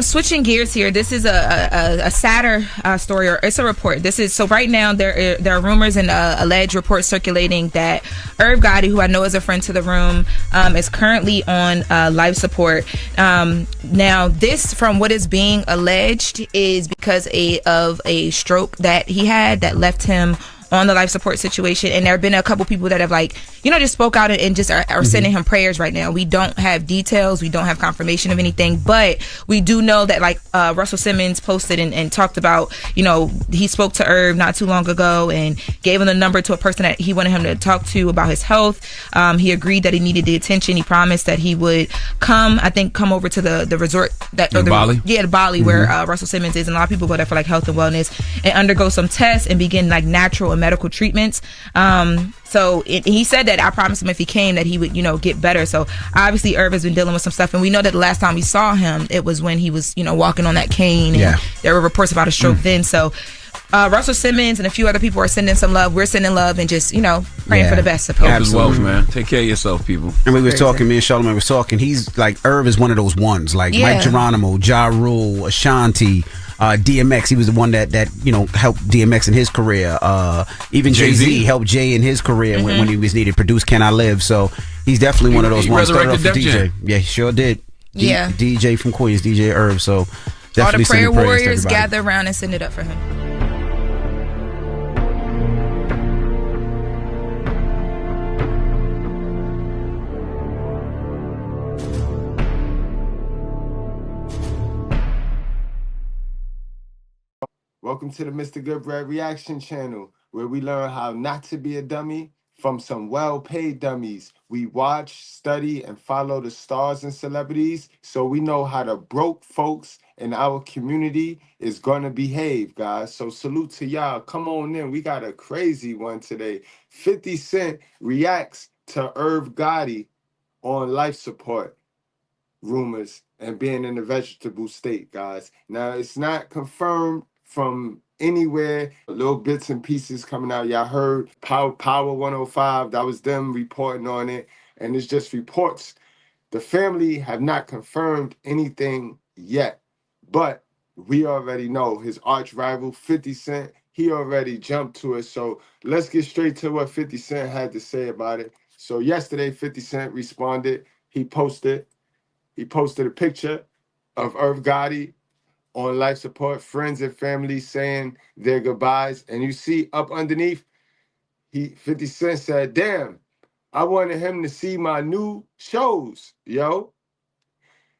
Switching gears here. This is a sadder story, or it's a report. This is so right now there are rumors and alleged reports circulating that Irv Gotti, who I know is a friend to the room, is currently on life support. Now, this, from what is being alleged, is because of a stroke that he had that left him on the life support situation. And there have been a couple people that have, like, just spoke out and just are sending him prayers right now. We don't have details. We don't have confirmation of anything, but we do know that, like, Russell Simmons posted and talked about, he spoke to Irv not too long ago and gave him the number to a person that he wanted him to talk to about his health. He agreed that he needed the attention. He promised that he would come over to the resort Bali? Yeah, the Bali, where Russell Simmons is. And a lot of people go there for, like, health and wellness and undergo some tests and begin, like, natural and medical treatments. So he said that I promised him if he came that he would, get better. So obviously Irv has been dealing with some stuff, and we know that the last time we saw him, it was when he was, walking on that cane. And there were reports about a stroke then. So Russell Simmons and a few other people are sending some love. We're sending love and just, praying for the best. Health wealth, man. Take care of yourself, people. And we were talking, me and Charlamagne was talking. He's like, Irv is one of those ones, like Mike Geronimo, Ja Rule, Ashanti. DMX, he was the one that helped DMX in his career. Even Jay-Z helped Jay in his career when he was needed. Produced Can I Live? So he's definitely one of those ones. Started off with DJ. Yeah, he sure did. DJ from Queens, DJ Irv. So definitely all the prayer warriors to gather around and send it up for him. Welcome to the Mr.Goodbread reaction channel, where we learn how not to be a dummy from some well-paid dummies. We watch, study, and follow the stars and celebrities so we know how the broke folks in our community is going to behave, guys. So salute to y'all. Come on in. We got a crazy one today. 50 Cent reacts to Irv Gotti on life support rumors and being in a vegetable state, guys. Now, it's not confirmed from anywhere. Little bits and pieces coming out. Y'all heard Power 105. That was them reporting on it. And it's just reports. The family have not confirmed anything yet. But we already know his arch rival, 50 Cent, he already jumped to it. So let's get straight to what 50 Cent had to say about it. So yesterday, 50 Cent responded. He posted a picture of Irv Gotti on life support, friends and family saying their goodbyes. And you see up underneath, 50 Cent said, "Damn, I wanted him to see my new shows, yo."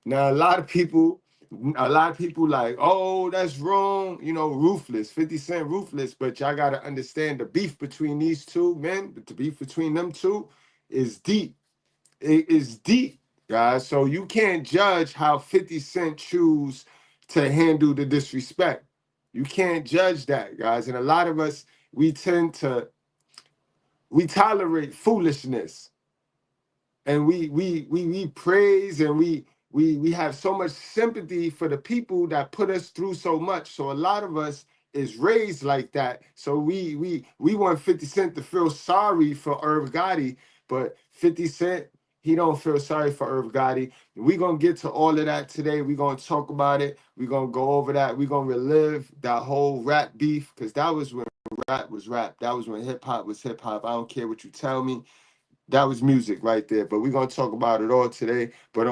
Now, a lot of people like, oh, that's wrong. Ruthless, 50 Cent ruthless. But y'all got to understand the beef between these two men, the beef between them two is deep. It is deep, guys. So you can't judge how 50 Cent choose to handle the disrespect. You can't judge that, guys. And a lot of us, we tolerate foolishness, and we praise, and we have so much sympathy for the people that put us through so much. So a lot of us is raised like that. So we want 50 Cent to feel sorry for Irv Gotti, but 50 Cent, he don't feel sorry for Irv Gotti. We're going to get to all of that today. We're going to talk about it. We're going to go over that. We're going to relive that whole rap beef, because that was when rap was rap. That was when hip-hop was hip-hop. I don't care what you tell me. That was music right there. But we're going to talk about it all today. But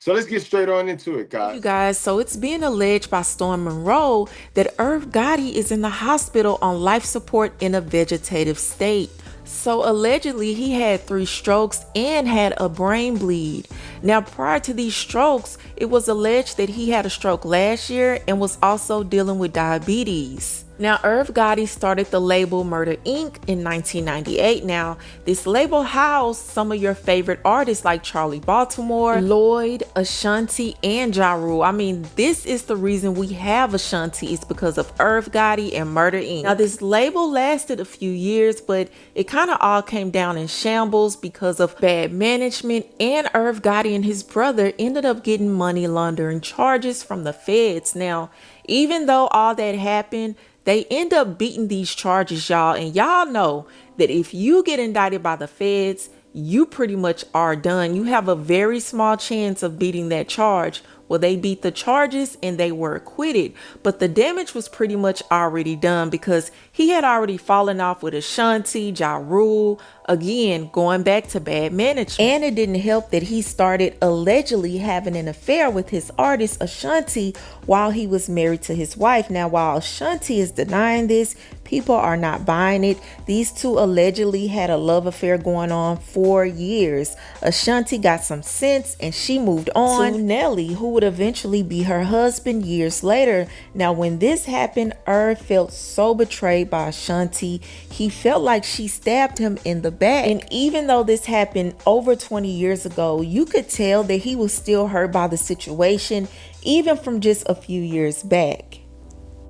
so let's get straight on into it, guys. You guys, so it's being alleged by Storm Monroe that Irv Gotti is in the hospital on life support in a vegetative state. So allegedly he had 3 strokes and had a brain bleed. Now, prior to these strokes, it was alleged that he had a stroke last year and was also dealing with diabetes. Now, Irv Gotti started the label Murder Inc. in 1998. Now, this label housed some of your favorite artists like Charlie Baltimore, Lloyd, Ashanti, and Ja Rule. I mean, this is the reason we have Ashanti, is because of Irv Gotti and Murder Inc. Now, this label lasted a few years, but it kind of all came down in shambles because of bad management, and Irv Gotti and his brother ended up getting money laundering charges from the feds. Now, even though all that happened, they end up beating these charges, y'all. And y'all know that if you get indicted by the feds, you pretty much are done. You have a very small chance of beating that charge. Well, they beat the charges and they were acquitted, but the damage was pretty much already done because he had already fallen off with Ashanti, Ja Rule, again, going back to bad management. And it didn't help that he started allegedly having an affair with his artist Ashanti while he was married to his wife. Now, while Ashanti is denying this, people are not buying it. These two allegedly had a love affair going on for years. Ashanti got some sense and she moved on to Nelly, who would eventually be her husband years later. Now, when this happened, Irv felt so betrayed by Ashanti. He felt like she stabbed him in the back. And even though this happened over 20 years ago, you could tell that he was still hurt by the situation, even from just a few years back.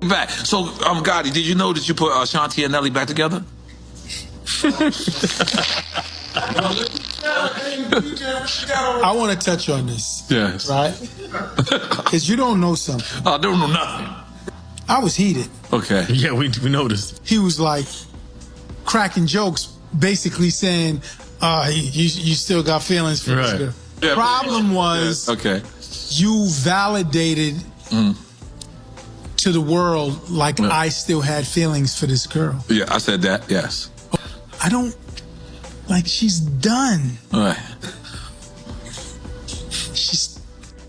Back. So, Gotti, did you know that you put Ashanti and Nelly back together? I want to touch on this. Yes. Right? Because you don't know something. I don't know nothing. I was heated. Okay. Yeah, we noticed. He was like cracking jokes, basically saying, you still got feelings for this girl. Yeah, Problem was, you validated to the world like I still had feelings for this girl. Yeah, I said that, yes. I don't, like, she's done. All right.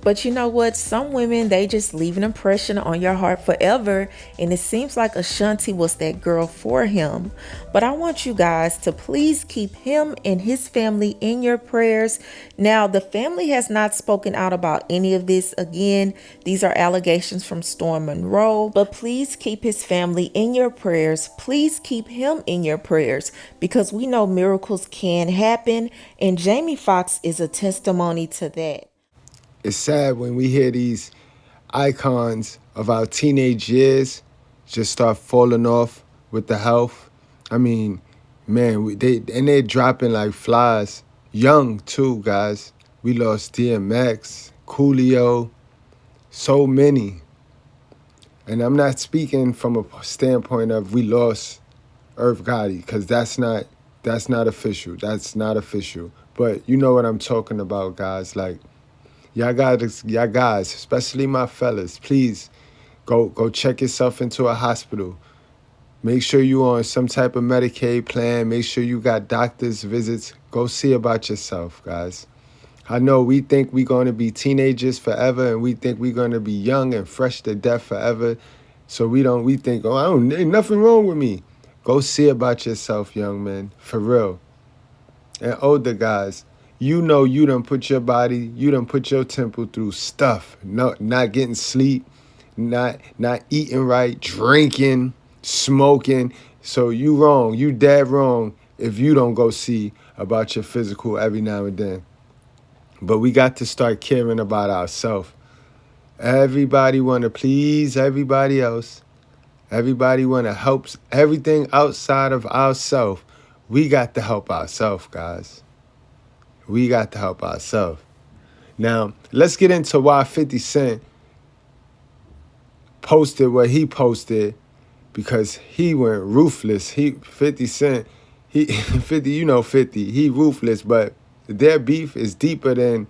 But you know what? Some women, they just leave an impression on your heart forever. And it seems like Ashanti was that girl for him. But I want you guys to please keep him and his family in your prayers. Now, the family has not spoken out about any of this. Again, these are allegations from Storm Monroe. But please keep his family in your prayers. Please keep him in your prayers, because we know miracles can happen. And Jamie Foxx is a testimony to that. It's sad when we hear these icons of our teenage years just start falling off with the health. I mean, man, they're dropping like flies. Young too, guys. We lost DMX, Coolio, so many. And I'm not speaking from a standpoint of we lost Irv Gotti, because that's not official. That's not official. But you know what I'm talking about, guys. Like, y'all guys, especially my fellas, please go check yourself into a hospital. Make sure you on some type of Medicaid plan. Make sure you got doctor's visits. Go see about yourself, guys. I know we think we're going to be teenagers forever, and we think we're going to be young and fresh to death forever. So we think, ain't nothing wrong with me. Go see about yourself, young men, for real. And older guys, you know you done put your body, you done put your temple through stuff. No, not getting sleep, not eating right, drinking, smoking. So you wrong, you dead wrong if you don't go see about your physical every now and then. But we got to start caring about ourselves. Everybody want to please everybody else. Everybody want to help everything outside of ourselves. We got to help ourselves, guys. We got to help ourselves. Now, let's get into why 50 Cent posted what he posted, because he went ruthless. 50 Cent, 50, you know 50, he ruthless, but their beef is deeper than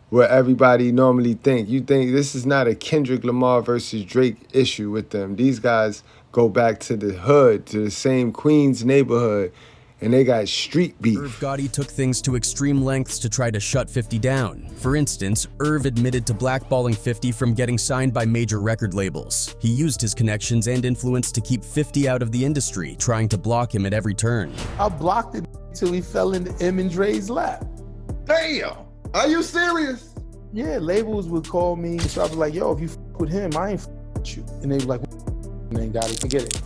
what everybody normally think. You think this is not a Kendrick Lamar versus Drake issue with them. These guys go back to the hood, to the same Queens neighborhood, and they got street beef. Irv Gotti took things to extreme lengths to try to shut 50 down. For instance, Irv admitted to blackballing 50 from getting signed by major record labels. He used his connections and influence to keep 50 out of the industry, trying to block him at every turn. I blocked it till he fell into M and Dre's lap. Damn! Are you serious? Yeah, labels would call me, so I was like, yo, if you fuck with him, I ain't with you. And they were like, and then Gotti, forget it.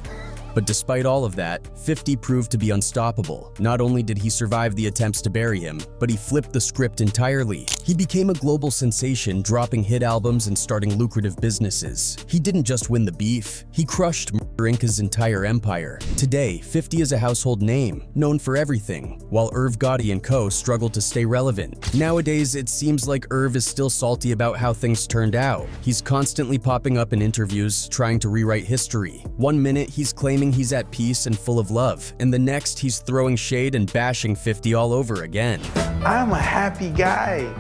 But despite all of that, 50 proved to be unstoppable. Not only did he survive the attempts to bury him, but he flipped the script entirely. He became a global sensation, dropping hit albums and starting lucrative businesses. He didn't just win the beef, he crushed Murder Inc.'s entire empire. Today, 50 is a household name, known for everything, while Irv Gotti and co. struggle to stay relevant. Nowadays, it seems like Irv is still salty about how things turned out. He's constantly popping up in interviews, trying to rewrite history. One minute, he's claiming he's at peace and full of love, and the next he's throwing shade and bashing 50 all over again. I'm a happy guy.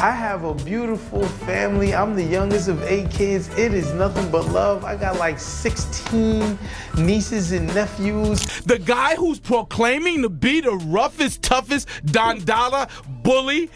I have a beautiful family. I'm the youngest of 8 kids. It is nothing but love. I got like 16 nieces and nephews. The guy who's proclaiming to be the roughest, toughest Don Dada bully,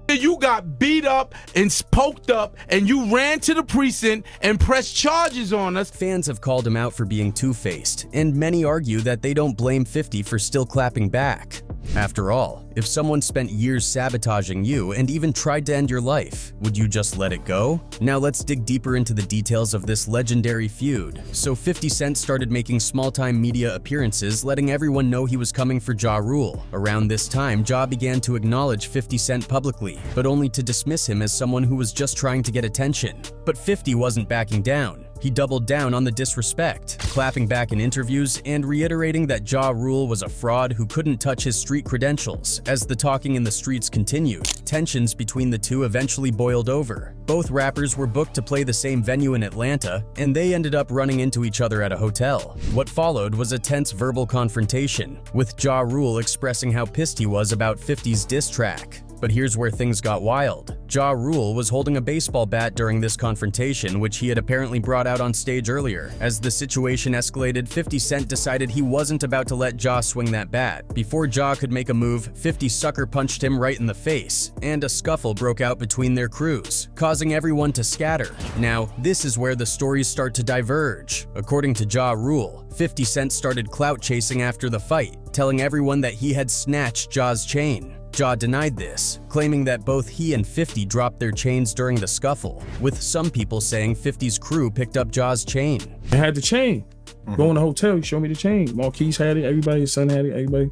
you got beat up and poked up and you ran to the precinct and pressed charges on us. Fans have called him out for being two-faced, and many argue that they don't blame 50 for still clapping back. After all, if someone spent years sabotaging you and even tried to end your life, would you just let it go? Now let's dig deeper into the details of this legendary feud. So 50 Cent started making small-time media appearances, letting everyone know he was coming for Ja Rule. Around this time, Ja began to acknowledge 50 Cent publicly, but only to dismiss him as someone who was just trying to get attention. But 50 wasn't backing down. He doubled down on the disrespect, clapping back in interviews and reiterating that Ja Rule was a fraud who couldn't touch his street credentials. As the talking in the streets continued, tensions between the two eventually boiled over. Both rappers were booked to play the same venue in Atlanta, and they ended up running into each other at a hotel. What followed was a tense verbal confrontation, with Ja Rule expressing how pissed he was about 50's diss track. But here's where things got wild. Ja Rule was holding a baseball bat during this confrontation, which he had apparently brought out on stage earlier. As the situation escalated, 50 Cent decided he wasn't about to let Ja swing that bat. Before Ja could make a move, 50 sucker punched him right in the face, and a scuffle broke out between their crews, causing everyone to scatter. Now, this is where the stories start to diverge. According to Ja Rule, 50 Cent started clout chasing after the fight, telling everyone that he had snatched Ja's chain. Ja denied this, claiming that both he and 50 dropped their chains during the scuffle, with some people saying 50's crew picked up Ja's chain. I had the chain. Go in the hotel, he showed me the chain. Marquise had it, everybody, his son had it, everybody.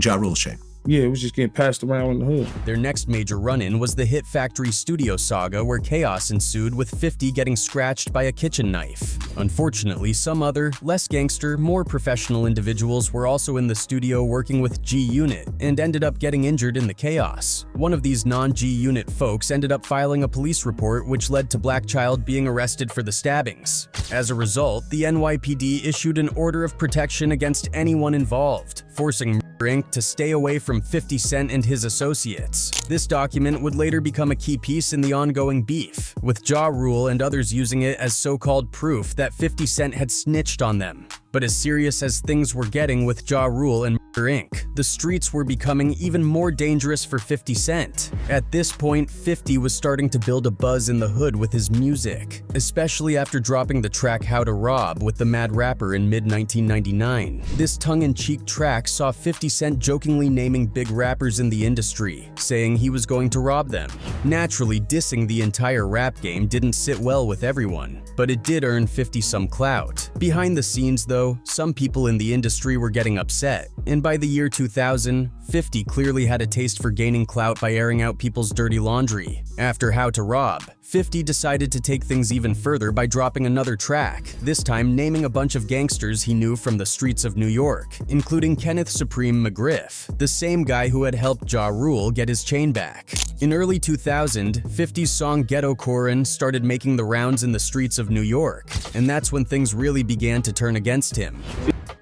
Ja Rule's chain. Yeah, it was just getting passed around in the hood. Their next major run-in was the Hit Factory studio saga, where chaos ensued with 50 getting scratched by a kitchen knife. Unfortunately, some other, less gangster, more professional individuals were also in the studio working with G-Unit and ended up getting injured in the chaos. One of these non-G-Unit folks ended up filing a police report, which led to Black Child being arrested for the stabbings. As a result, the NYPD issued an order of protection against anyone involved, forcing Inc. to stay away from 50 Cent and his associates. This document would later become a key piece in the ongoing beef, with Ja Rule and others using it as so-called proof that 50 Cent had snitched on them. But as serious as things were getting with Ja Rule and Inc., the streets were becoming even more dangerous for 50 Cent. At this point, 50 was starting to build a buzz in the hood with his music, especially after dropping the track How to Rob with the Mad Rapper in mid-1999. This tongue-in-cheek track saw 50 Cent jokingly naming big rappers in the industry, saying he was going to rob them. Naturally, dissing the entire rap game didn't sit well with everyone, but it did earn 50 some clout. Behind the scenes, though, some people in the industry were getting upset, and by the year 2000, 50 clearly had a taste for gaining clout by airing out people's dirty laundry. After How to Rob, 50 decided to take things even further by dropping another track, this time naming a bunch of gangsters he knew from the streets of New York, including Kenneth Supreme McGriff, the same guy who had helped Ja Rule get his chain back. In early 2000, 50's song Ghetto Corin started making the rounds in the streets of New York, and that's when things really began to turn against him.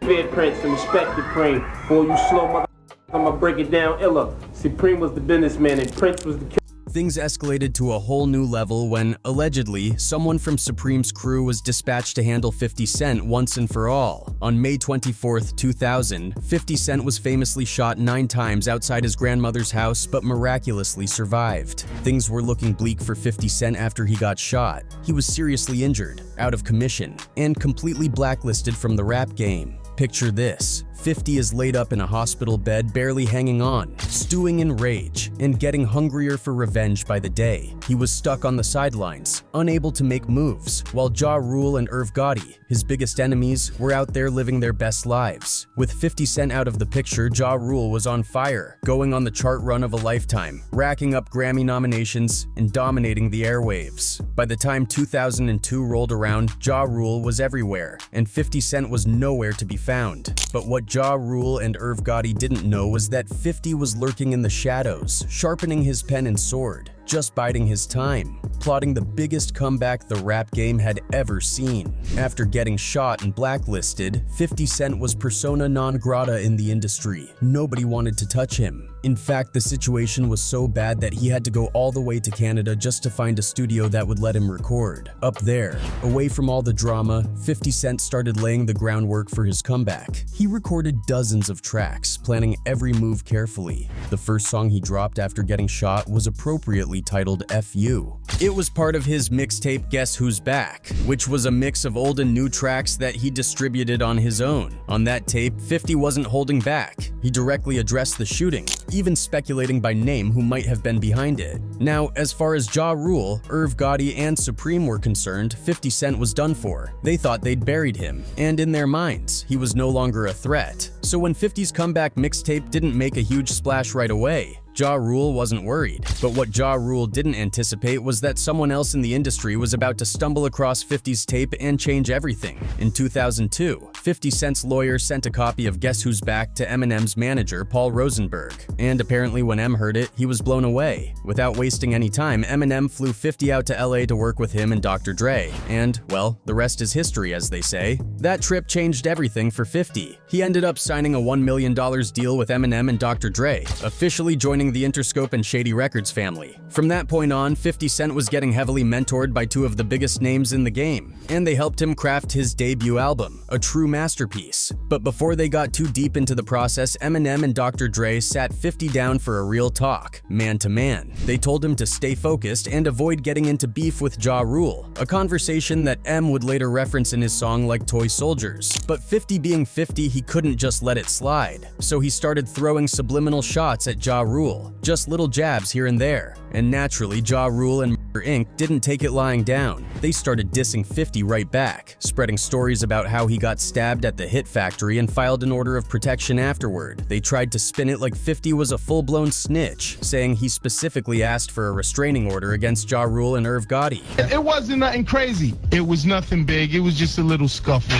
Fear Prince and respect Supreme. Boy, you slow mother, I'ma break it down illa. Supreme was the businessman and Prince was the killer. Things escalated to a whole new level when, allegedly, someone from Supreme's crew was dispatched to handle 50 Cent once and for all. On May 24, 2000, 50 Cent was famously shot 9 times outside his grandmother's house but miraculously survived. Things were looking bleak for 50 Cent after he got shot. He was seriously injured, out of commission, and completely blacklisted from the rap game. Picture this. 50 is laid up in a hospital bed, barely hanging on, stewing in rage, and getting hungrier for revenge by the day. He was stuck on the sidelines, unable to make moves, while Ja Rule and Irv Gotti, his biggest enemies, were out there living their best lives. With 50 Cent out of the picture, Ja Rule was on fire, going on the chart run of a lifetime, racking up Grammy nominations and dominating the airwaves. By the time 2002 rolled around, Ja Rule was everywhere, and 50 Cent was nowhere to be found. But what Ja Rule and Irv Gotti didn't know was that 50 was lurking in the shadows, sharpening his pen and sword, just biding his time, plotting the biggest comeback the rap game had ever seen. After getting shot and blacklisted, 50 Cent was persona non grata in the industry. Nobody wanted to touch him. In fact, the situation was so bad that he had to go all the way to Canada just to find a studio that would let him record. Up there, away from all the drama, 50 Cent started laying the groundwork for his comeback. He recorded dozens of tracks, planning every move carefully. The first song he dropped after getting shot was appropriately titled F You. It was part of his mixtape Guess Who's Back, which was a mix of old and new tracks that he distributed on his own. On that tape, 50 wasn't holding back. He directly addressed the shooting, even speculating by name who might have been behind it. Now, as far as Ja Rule, Irv Gotti, and Supreme were concerned, 50 Cent was done for. They thought they'd buried him, and in their minds, he was no longer a threat. So when 50's comeback mixtape didn't make a huge splash right away, Ja Rule wasn't worried. But what Ja Rule didn't anticipate was that someone else in the industry was about to stumble across 50's tape and change everything. In 2002, 50 Cent's lawyer sent a copy of Guess Who's Back to Eminem's manager, Paul Rosenberg. And apparently when Em heard it, he was blown away. Without wasting any time, Eminem flew 50 out to LA to work with him and Dr. Dre. And, well, the rest is history, as they say. That trip changed everything for 50. He ended up signing a $1 million deal with Eminem and Dr. Dre, officially joining the Interscope and Shady Records family. From that point on, 50 Cent was getting heavily mentored by two of the biggest names in the game, and they helped him craft his debut album, a true masterpiece. But before they got too deep into the process, Eminem and Dr. Dre sat 50 down for a real talk, man to man. They told him to stay focused and avoid getting into beef with Ja Rule, a conversation that M would later reference in his song like Toy Soldiers. But 50 being 50, he couldn't just let it slide, so he started throwing subliminal shots at Ja Rule. Just little jabs here and there. And naturally, Ja Rule and Murder Inc. didn't take it lying down. They started dissing 50 right back, spreading stories about how he got stabbed at the Hit Factory and filed an order of protection afterward. They tried to spin it like 50 was a full-blown snitch, saying he specifically asked for a restraining order against Ja Rule and Irv Gotti. It wasn't nothing crazy. It was nothing big. It was just a little scuffle.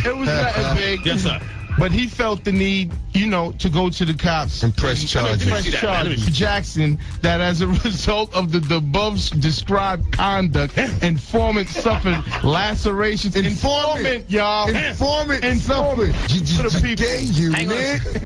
It was nothing big. Yes, sir. But he felt the need, to go to the cops and press charges. Jackson, that as a result of the above described conduct, informant suffered lacerations. Informant, y'all. Informant suffered.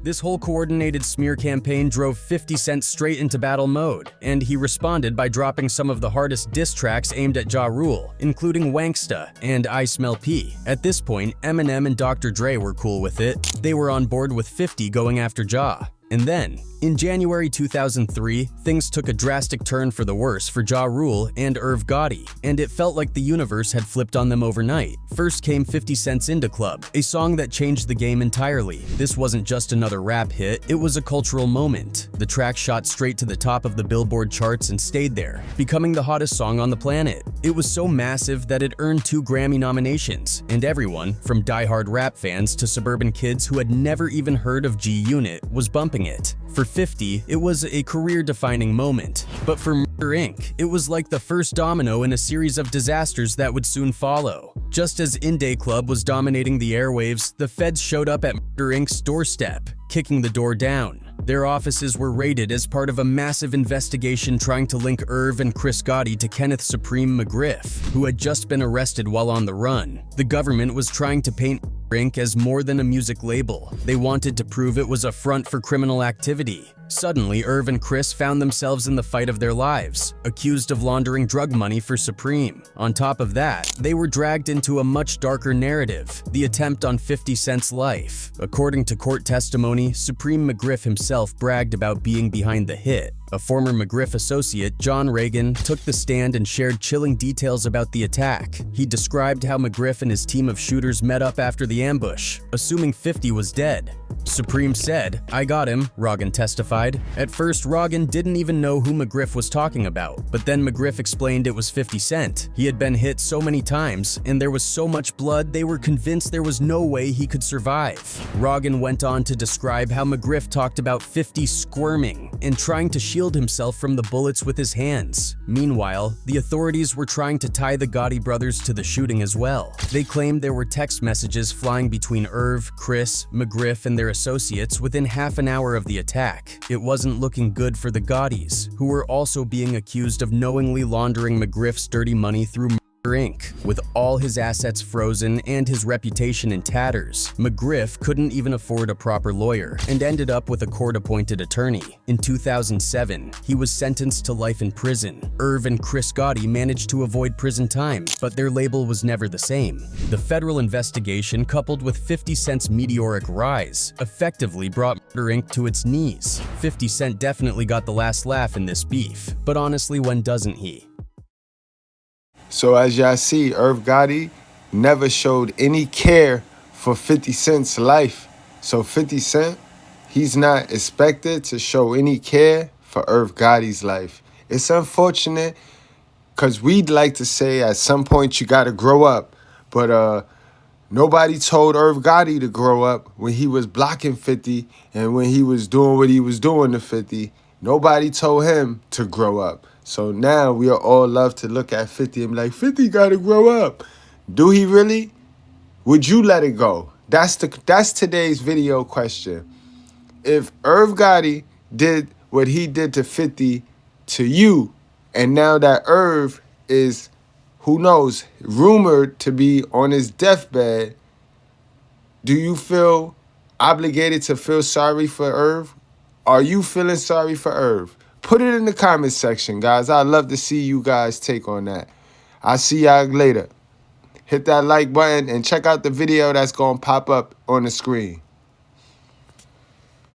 This whole coordinated smear campaign drove 50 Cent straight into battle mode, and he responded by dropping some of the hardest diss tracks aimed at Ja Rule, including Wanksta and I Smell P. At this point, Eminem and Dr. Dre were cool with it. They were on board with 50 going after Ja. And then, in January 2003, things took a drastic turn for the worse for Ja Rule and Irv Gotti, and it felt like the universe had flipped on them overnight. First came 50 Cent's Into Club, a song that changed the game entirely. This wasn't just another rap hit, it was a cultural moment. The track shot straight to the top of the Billboard charts and stayed there, becoming the hottest song on the planet. It was so massive that it earned 2 Grammy nominations, and everyone, from diehard rap fans to suburban kids who had never even heard of G-Unit, was bumping it. For 50, it was a career-defining moment. But for Murder Inc., it was like the first domino in a series of disasters that would soon follow. Just as Indie Club was dominating the airwaves, the feds showed up at Murder Inc.'s doorstep, kicking the door down. Their offices were raided as part of a massive investigation trying to link Irv and Chris Gotti to Kenneth Supreme McGriff, who had just been arrested while on the run. The government was trying to paint Inc. as more than a music label. They wanted to prove it was a front for criminal activity. Suddenly, Irv and Chris found themselves in the fight of their lives, accused of laundering drug money for Supreme. On top of that, they were dragged into a much darker narrative, the attempt on 50 Cent's life. According to court testimony, Supreme McGriff himself bragged about being behind the hit. A former McGriff associate, John Reagan, took the stand and shared chilling details about the attack. He described how McGriff and his team of shooters met up after the ambush, assuming 50 was dead. Supreme said, "I got him," Rogan testified. At first, Rogan didn't even know who McGriff was talking about, but then McGriff explained it was 50 Cent. He had been hit so many times, and there was so much blood, they were convinced there was no way he could survive. Rogan went on to describe how McGriff talked about 50 squirming and trying to shield himself from the bullets with his hands. Meanwhile, the authorities were trying to tie the Gotti brothers to the shooting as well. They claimed there were text messages flying between Irv, Chris, McGriff, and their associates within half an hour of the attack. It wasn't looking good for the Gottis, who were also being accused of knowingly laundering McGriff's dirty money through Inc. With all his assets frozen and his reputation in tatters, McGriff couldn't even afford a proper lawyer and ended up with a court-appointed attorney. In 2007, he was sentenced to life in prison. Irv and Chris Gotti managed to avoid prison time, but their label was never the same. The federal investigation, coupled with 50 Cent's meteoric rise, effectively brought Murder Inc. to its knees. 50 Cent definitely got the last laugh in this beef, but honestly, when doesn't he? So as y'all see, Irv Gotti never showed any care for 50 Cent's life. So 50 Cent, he's not expected to show any care for Irv Gotti's life. It's unfortunate because we'd like to say at some point you got to grow up. But nobody told Irv Gotti to grow up when he was blocking 50 and when he was doing what he was doing to 50. Nobody told him to grow up. So now we are all love to look at 50 and be like, 50 got to grow up. Do he really? Would you let it go? That's today's video question. If Irv Gotti did what he did to 50 to you, and now that Irv is, who knows, rumored to be on his deathbed, do you feel obligated to feel sorry for Irv? Are you feeling sorry for Irv? Put it in the comments section, guys. I'd love to see you guys take on that. I'll see y'all later. Hit that like button and check out the video that's going to pop up on the screen.